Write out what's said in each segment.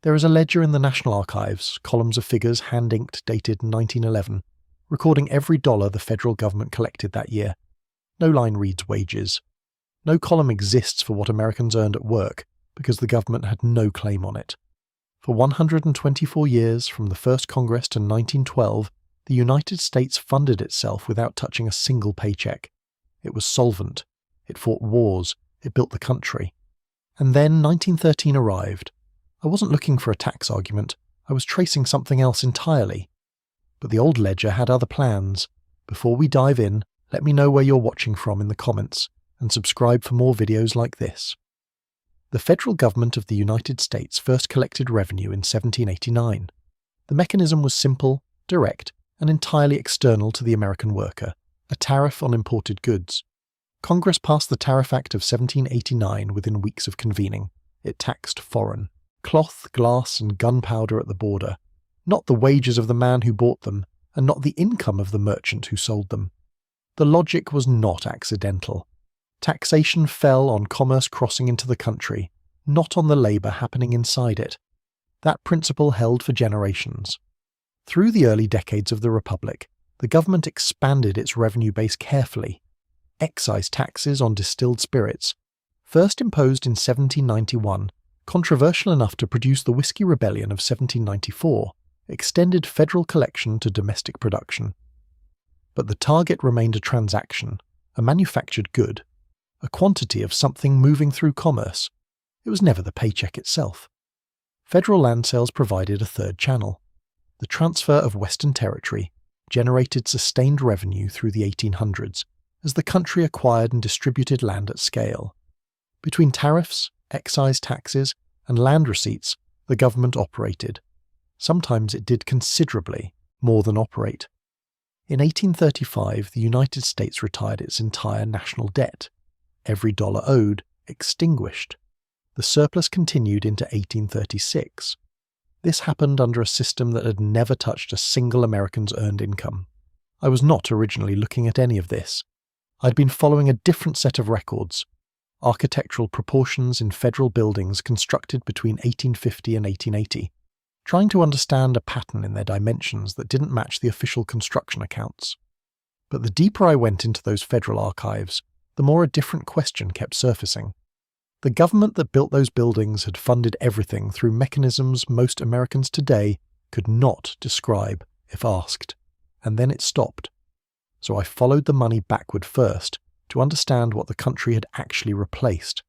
There is a ledger in the National Archives, columns of figures hand-inked dated 1911, recording every dollar the federal government collected that year. No line reads wages. No column exists for what Americans earned at work, because the government had no claim on it. For 124 years, from the first Congress to 1912, the United States funded itself without touching a single paycheck. It was solvent. It fought wars. It built the country. And then 1913 arrived. I wasn't looking for a tax argument. I was tracing something else entirely. But the old ledger had other plans. Before we dive in, let me know where you're watching from in the comments, and subscribe for more videos like this. The federal government of the United States first collected revenue in 1789. The mechanism was simple, direct, and entirely external to the American worker, a tariff on imported goods. Congress passed the Tariff Act of 1789 within weeks of convening. It taxed foreign, cloth, glass, and gunpowder at the border, not the wages of the man who bought them, and not the income of the merchant who sold them. The logic was not accidental. Taxation fell on commerce crossing into the country, not on the labour happening inside it. That principle held for generations. Through the early decades of the Republic, the government expanded its revenue base carefully. Excise taxes on distilled spirits, first imposed in 1791, controversial enough to produce the Whiskey Rebellion of 1794, extended federal collection to domestic production. But the target remained a transaction, a manufactured good, a quantity of something moving through commerce. It was never the paycheck itself. Federal land sales provided a third channel. The transfer of Western territory generated sustained revenue through the 1800s as the country acquired and distributed land at scale. Between tariffs, excise taxes, and land receipts, the government operated. Sometimes it did considerably more than operate. In 1835, the United States retired its entire national debt. Every dollar owed, extinguished. The surplus continued into 1836. This happened under a system that had never touched a single American's earned income. I was not originally looking at any of this. I'd been following a different set of records. Architectural proportions in federal buildings constructed between 1850 and 1880, trying to understand a pattern in their dimensions that didn't match the official construction accounts. But the deeper I went into those federal archives, the more a different question kept surfacing. The government that built those buildings had funded everything through mechanisms most Americans today could not describe if asked, and then it stopped. So I followed the money backward first to understand what the country had actually replaced.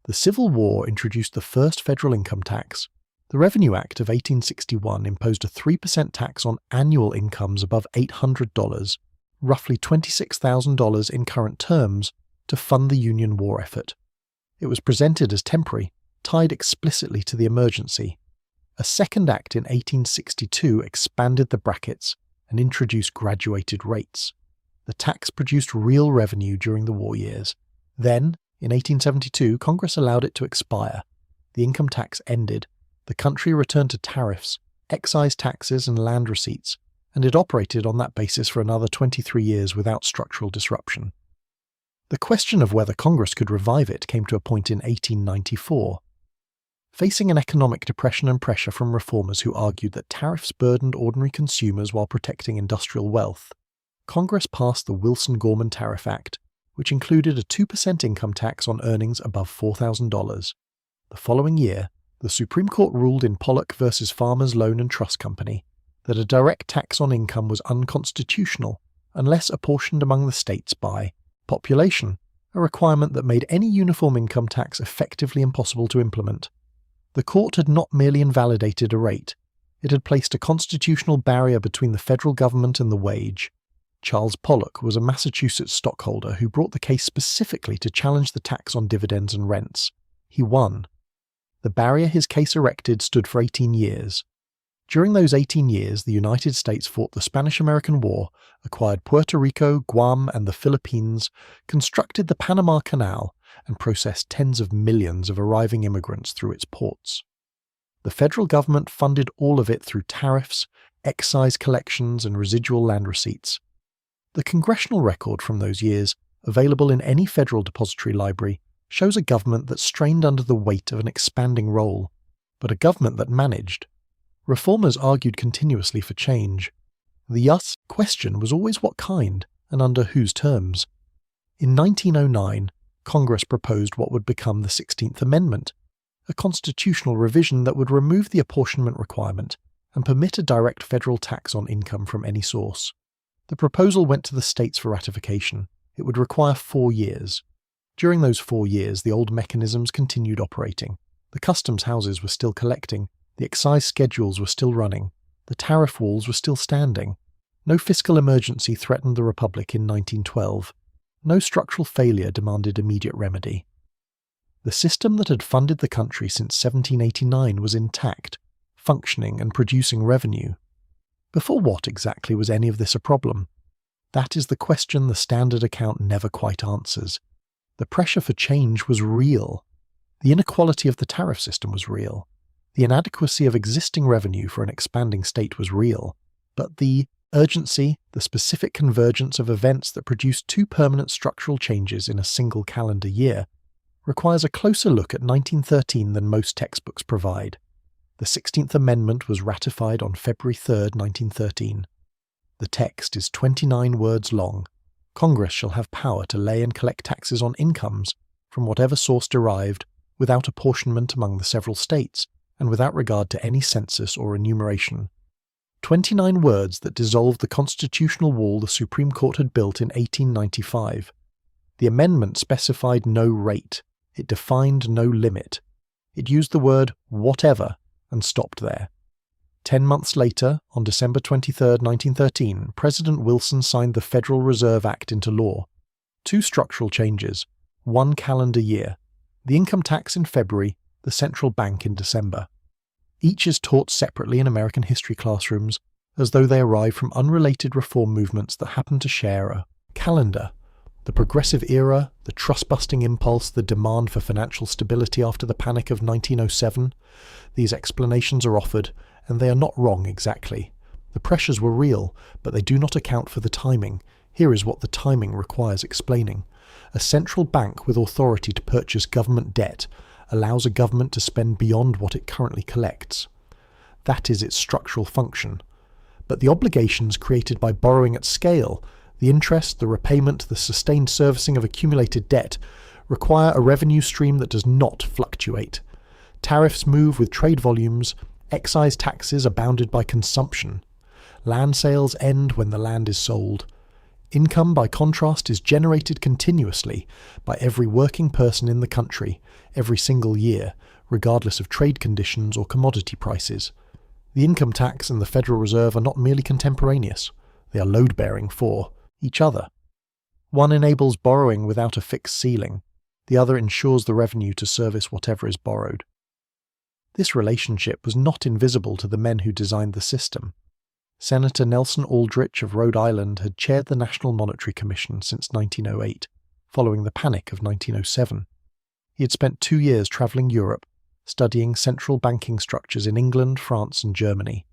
The Civil War introduced the first federal income tax. The Revenue Act of 1861 imposed a 3% tax on annual incomes above $800, roughly $26,000 in current terms, to fund the Union war effort. It was presented as temporary, tied explicitly to the emergency. A second act in 1862 expanded the brackets and introduced graduated rates. The tax produced real revenue during the war years. Then, in 1872, Congress allowed it to expire. The income tax ended. The country returned to tariffs, excise taxes, and land receipts, and it operated on that basis for another 23 years without structural disruption. The question of whether Congress could revive it came to a point in 1894. Facing an economic depression and pressure from reformers who argued that tariffs burdened ordinary consumers while protecting industrial wealth, Congress passed the Wilson-Gorman Tariff Act, which included a 2% income tax on earnings above $4,000. The following year, the Supreme Court ruled in Pollock v. Farmers Loan and Trust Company that a direct tax on income was unconstitutional unless apportioned among the states by population, a requirement that made any uniform income tax effectively impossible to implement. The court had not merely invalidated a rate, it had placed a constitutional barrier between the federal government and the wage. Charles Pollock was a Massachusetts stockholder who brought the case specifically to challenge the tax on dividends and rents. He won. The barrier his case erected stood for 18 years. During those 18 years, the United States fought the Spanish-American War, acquired Puerto Rico, Guam, and the Philippines, constructed the Panama Canal, and processed tens of millions of arriving immigrants through its ports. The federal government funded all of it through tariffs, excise collections, and residual land receipts. The congressional record from those years, available in any federal depository library, shows a government that strained under the weight of an expanding role. but a government that managed. Reformers argued continuously for change. The question was always what kind and under whose terms. In 1909, Congress proposed what would become the 16th Amendment, a constitutional revision that would remove the apportionment requirement and permit a direct federal tax on income from any source. The proposal went to the states for ratification. It would require 4 years. During those 4 years, the old mechanisms continued operating. The customs houses were still collecting, the excise schedules were still running, the tariff walls were still standing. No fiscal emergency threatened the Republic in 1912. No structural failure demanded immediate remedy. The system that had funded the country since 1789 was intact, functioning and producing revenue. Before what exactly was any of this a problem? That is the question the standard account never quite answers. The pressure for change was real. The inequality of the tariff system was real. The inadequacy of existing revenue for an expanding state was real. But the urgency, the specific convergence of events that produced 2 permanent structural changes in a single calendar year, requires a closer look at 1913 than most textbooks provide. The 16th Amendment was ratified on February 3, 1913. The text is 29 words long. Congress shall have power to lay and collect taxes on incomes from whatever source derived, without apportionment among the several states, and without regard to any census or enumeration. 29 words that dissolved the constitutional wall the Supreme Court had built in 1895. The amendment specified no rate. It defined no limit. It used the word whatever and stopped there. 10 months later, on December 23, 1913, President Wilson signed the Federal Reserve Act into law. 2 structural changes, 1 calendar year, the income tax in February, the central bank in December. Each is taught separately in American history classrooms, as though they arrive from unrelated reform movements that happen to share a calendar. The progressive era, the trust-busting impulse, the demand for financial stability after the panic of 1907. These explanations are offered, and they are not wrong exactly. The pressures were real, but they do not account for the timing. Here is what the timing requires explaining. A central bank with authority to purchase government debt allows a government to spend beyond what it currently collects. That is its structural function. But the obligations created by borrowing at scale, the interest, the repayment, the sustained servicing of accumulated debt, require a revenue stream that does not fluctuate. Tariffs move with trade volumes, excise taxes are bounded by consumption. Land sales end when the land is sold. Income, by contrast, is generated continuously by every working person in the country, every single year, regardless of trade conditions or commodity prices. The income tax and the Federal Reserve are not merely contemporaneous, they are load-bearing for each other. One enables borrowing without a fixed ceiling, the other ensures the revenue to service whatever is borrowed. This relationship was not invisible to the men who designed the system. Senator Nelson Aldrich of Rhode Island had chaired the National Monetary Commission since 1908, following the Panic of 1907. He had spent 2 years travelling Europe, studying central banking structures in England, France, and Germany.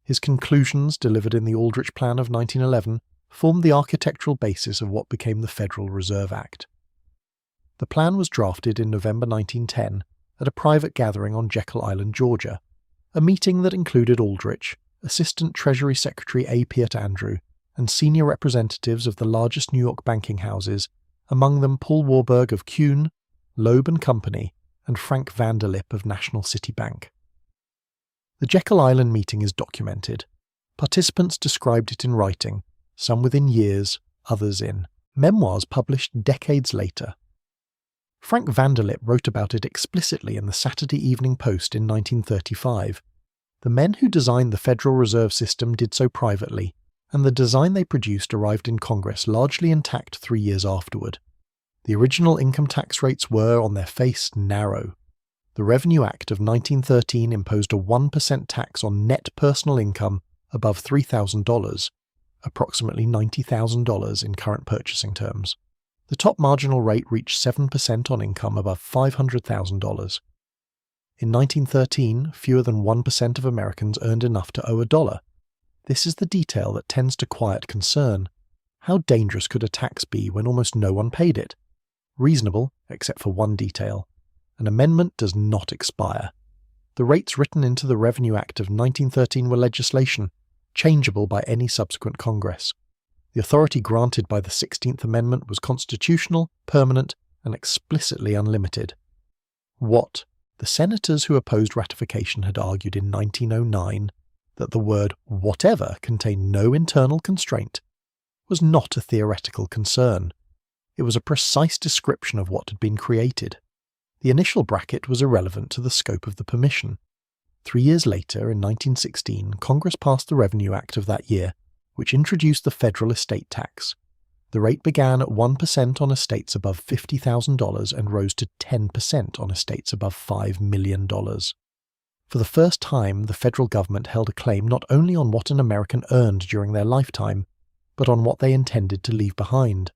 His conclusions, delivered in the Aldrich Plan of 1911, formed the architectural basis of what became the Federal Reserve Act. The plan was drafted in November 1910 at a private gathering on Jekyll Island, Georgia, a meeting that included Aldrich, Assistant Treasury Secretary A. Piet Andrew, and senior representatives of the largest New York banking houses, among them Paul Warburg of Kuhn, Loeb and Company, and Frank Vanderlip of National City Bank. The Jekyll Island meeting is documented. Participants described it in writing, some within years, others in memoirs published decades later. Frank Vanderlip wrote about it explicitly in the Saturday Evening Post in 1935. The men who designed the Federal Reserve System did so privately, and the design they produced arrived in Congress largely intact 3 years afterward. The original income tax rates were, on their face, narrow. The Revenue Act of 1913 imposed a 1% tax on net personal income above $3,000, approximately $90,000 in current purchasing terms. The top marginal rate reached 7% on income above $500,000. In 1913, fewer than 1% of Americans earned enough to owe $1. This is the detail that tends to quiet concern. How dangerous could a tax be when almost no one paid it? Reasonable, except for one detail. An amendment does not expire. The rates written into the Revenue Act of 1913 were legislation, changeable by any subsequent Congress. The authority granted by the 16th Amendment was constitutional, permanent, and explicitly unlimited. What? The senators who opposed ratification had argued in 1909 that the word whatever contained no internal constraint was not a theoretical concern. It was a precise description of what had been created. The initial bracket was irrelevant to the scope of the permission. 3 years later, in 1916, Congress passed the Revenue Act of that year, which introduced the federal estate tax. The rate began at 1% on estates above $50,000 and rose to 10% on estates above $5 million. For the first time, the federal government held a claim not only on what an American earned during their lifetime, but on what they intended to leave behind.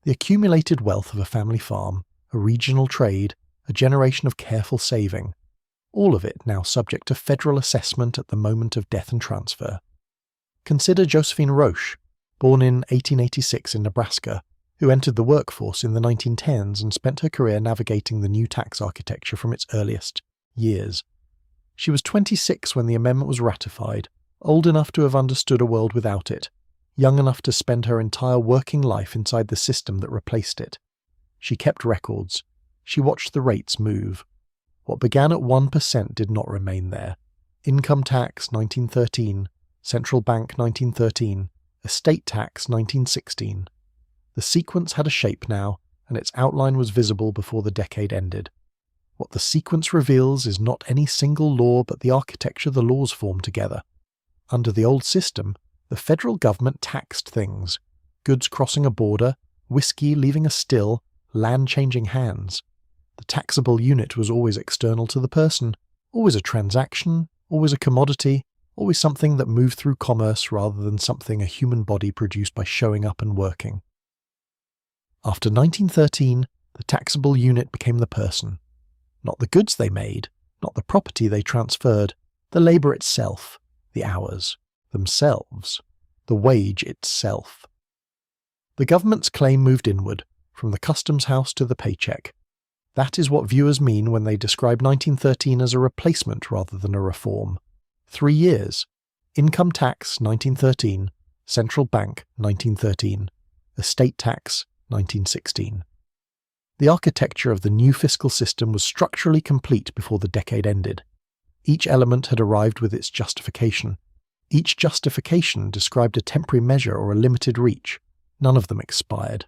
The accumulated wealth of a family farm, a regional trade, a generation of careful saving, all of it now subject to federal assessment at the moment of death and transfer. Consider Josephine Roche, born in 1886 in Nebraska, who entered the workforce in the 1910s and spent her career navigating the new tax architecture from its earliest years. She was 26 when the amendment was ratified, old enough to have understood a world without it, young enough to spend her entire working life inside the system that replaced it. She kept records. She watched the rates move. What began at 1% did not remain there. Income tax 1913, central bank 1913, estate tax 1916. The sequence had a shape now, and its outline was visible before the decade ended. What the sequence reveals is not any single law but the architecture the laws form together. Under the old system, the federal government taxed things: goods crossing a border, whiskey leaving a still, land changing hands. The taxable unit was always external to the person, always a transaction, always a commodity, always something that moved through commerce rather than something a human body produced by showing up and working. After 1913, the taxable unit became the person. Not the goods they made, not the property they transferred, the labour itself, the hours, themselves, the wage itself. The government's claim moved inward, from the customs house to the paycheck. That is what viewers mean when they describe 1913 as a replacement rather than a reform. 3 years. Income tax 1913, central bank 1913, estate tax 1916. The architecture of the new fiscal system was structurally complete before the decade ended. Each element had arrived with its justification. Each justification described a temporary measure or a limited reach. None of them expired.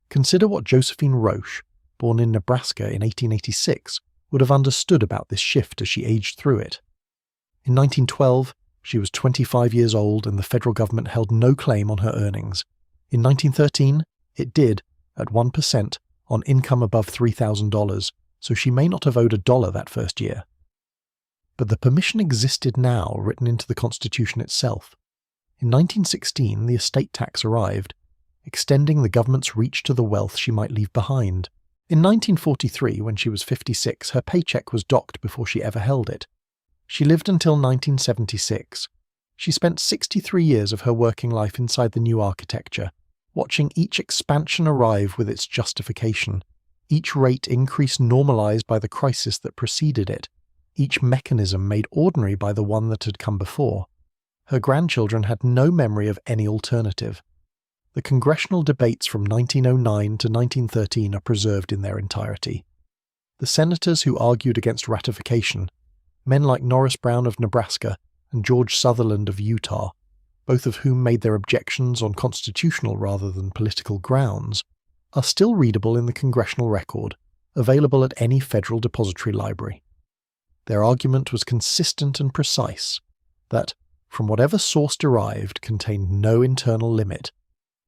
Consider what Josephine Roche, born in Nebraska in 1886, would have understood about this shift as she aged through it. In 1912, she was 25 years old and the federal government held no claim on her earnings. In 1913, it did, at 1%, on income above $3,000, so she may not have owed $1 that first year. But the permission existed now, written into the Constitution itself. In 1916, the estate tax arrived, extending the government's reach to the wealth she might leave behind. In 1943, when she was 56, her paycheck was docked before she ever held it. She lived until 1976. She spent 63 years of her working life inside the new architecture, watching each expansion arrive with its justification, each rate increase normalized by the crisis that preceded it, each mechanism made ordinary by the one that had come before. Her grandchildren had no memory of any alternative. The congressional debates from 1909 to 1913 are preserved in their entirety. The senators who argued against ratification, men like Norris Brown of Nebraska and George Sutherland of Utah, both of whom made their objections on constitutional rather than political grounds, are still readable in the Congressional record, available at any federal depository library. Their argument was consistent and precise, that, from whatever source derived, contained no internal limit,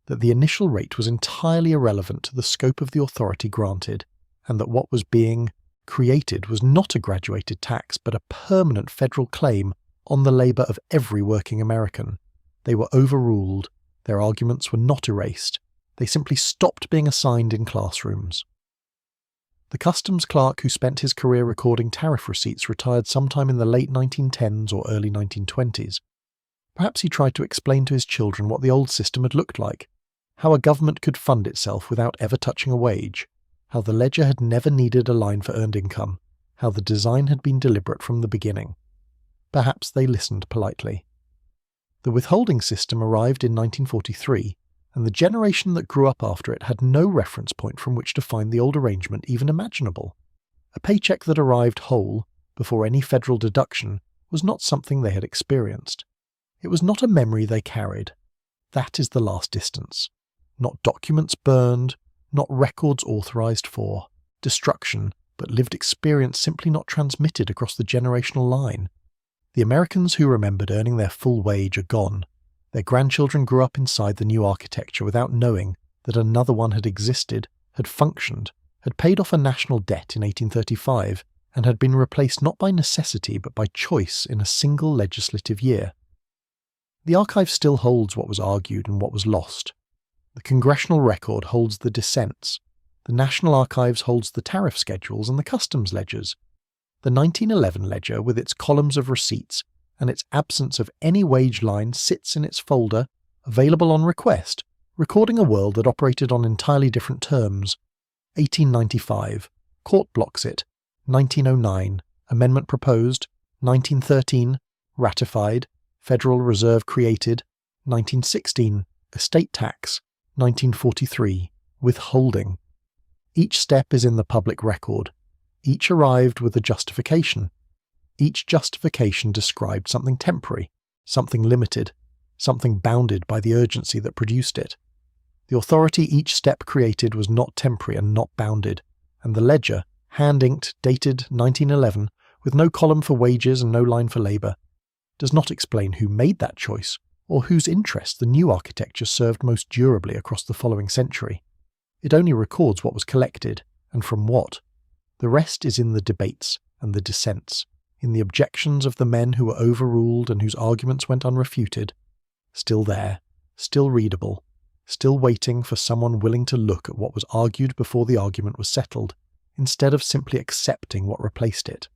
that the initial rate was entirely irrelevant to the scope of the authority granted, and that what was being created was not a graduated tax but a permanent federal claim on the labour of every working American. They were overruled. Their arguments were not erased. They simply stopped being assigned in classrooms. The customs clerk who spent his career recording tariff receipts retired sometime in the late 1910s or early 1920s. Perhaps he tried to explain to his children what the old system had looked like, how a government could fund itself without ever touching a wage, how the ledger had never needed a line for earned income, how the design had been deliberate from the beginning. Perhaps they listened politely. The withholding system arrived in 1943, and the generation that grew up after it had no reference point from which to find the old arrangement even imaginable. A paycheck that arrived whole, before any federal deduction, was not something they had experienced. It was not a memory they carried. That is the last distance. Not documents burned, not records authorized for, destruction, but lived experience simply not transmitted across the generational line. The Americans who remembered earning their full wage are gone. Their grandchildren grew up inside the new architecture without knowing that another one had existed, had functioned, had paid off a national debt in 1835, and had been replaced not by necessity but by choice in a single legislative year. The archive still holds what was argued and what was lost. The Congressional record holds the dissents. The National Archives holds the tariff schedules and the customs ledgers. The 1911 ledger, with its columns of receipts and its absence of any wage line, sits in its folder, available on request, recording a world that operated on entirely different terms. 1895. Court blocks it. 1909. Amendment proposed. 1913. Ratified. Federal Reserve created. 1916. Estate tax. 1943. Withholding. Each step is in the public record. Each arrived with a justification. Each justification described something temporary, something limited, something bounded by the urgency that produced it. The authority each step created was not temporary and not bounded, and the ledger, hand-inked, dated 1911, with no column for wages and no line for labour, does not explain who made that choice, or whose interests the new architecture served most durably across the following century. It only records what was collected, and from what. The rest is in the debates and the dissents, in the objections of the men who were overruled and whose arguments went unrefuted, still there, still readable, still waiting for someone willing to look at what was argued before the argument was settled, instead of simply accepting what replaced it.